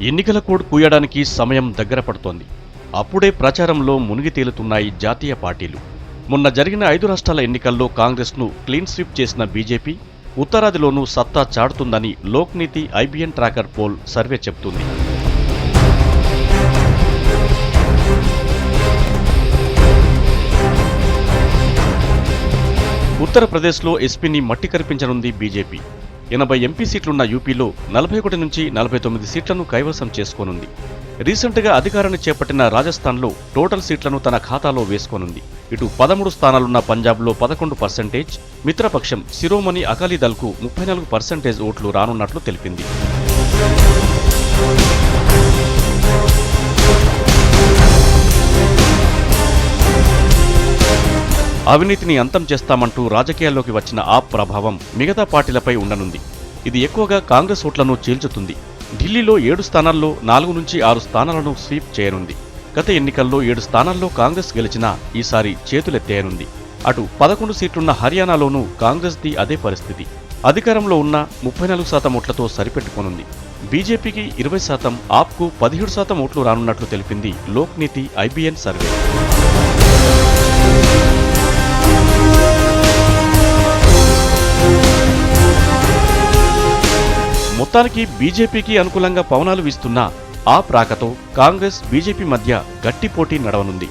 ఎన్నికల కోడ్ కూయడానికి సమయం దగ్గర పడుతోంది. అప్పుడే ప్రచారంలో మునిగి తేలుతున్నాయి జాతీయ పార్టీలు. మొన్న జరిగిన 5 రాష్ట్రాల ఎన్నికల్లో కాంగ్రెస్ను క్లీన్ స్వీప్ చేసిన బీజేపీ ఉత్తరాదిలోనూ సత్తా చాటుతుందని Lokniti IBN tracker poll survey చెబుతుంది. ఉత్తరప్రదేశ్లో ఎస్పీని మట్టి కరిపించనుంది బీజేపీ. 80 ఎంపీ సీట్లున్న యూపీలో 41 నుంచి 49 సీట్లను కైవసం చేసుకోనుంది. రీసెంట్గా అధికారాన్ని చేపట్టిన రాజస్థాన్లో టోటల్ సీట్లను తన ఖాతాలో వేసుకోనుంది. ఇటు 13 స్థానాలున్న పంజాబ్లో 11%, మిత్రపక్షం శిరోమణి అకాలీదళ్కు 34% ఓట్లు రానున్నట్లు తెలిపింది. అవినీతిని అంతం చేస్తామంటూ రాజకీయాల్లోకి వచ్చిన ఆప్ ప్రభావం మిగతా పార్టీలపై ఉండనుంది. ఇది ఎక్కువగా కాంగ్రెస్ ఓట్లను చీల్చుతుంది. ఢిల్లీలో 7 స్థానాల్లో 4 నుంచి 6 స్థానాలను స్వీప్ చేయనుంది. గత ఎన్నికల్లో 7 స్థానాల్లో కాంగ్రెస్ గెలిచినా ఈసారి చేతులెత్తేయనుంది. అటు 11 సీట్లున్న హర్యానాలోనూ కాంగ్రెస్ది అదే పరిస్థితి. అధికారంలో ఉన్న 34% ఓట్లతో సరిపెట్టుకోనుంది. బీజేపీకి 20%, ఆప్కు 17% ఓట్లు రానున్నట్లు తెలిపింది లోక్నీతి ఐబిఎన్ సర్వే. మొత్తానికి బీజేపీకి అనుకూలంగా పవనాలు వీస్తున్న ఆప్ రాకతో కాంగ్రెస్, బీజేపీ మధ్య గట్టి పోటీ నడవనుంది.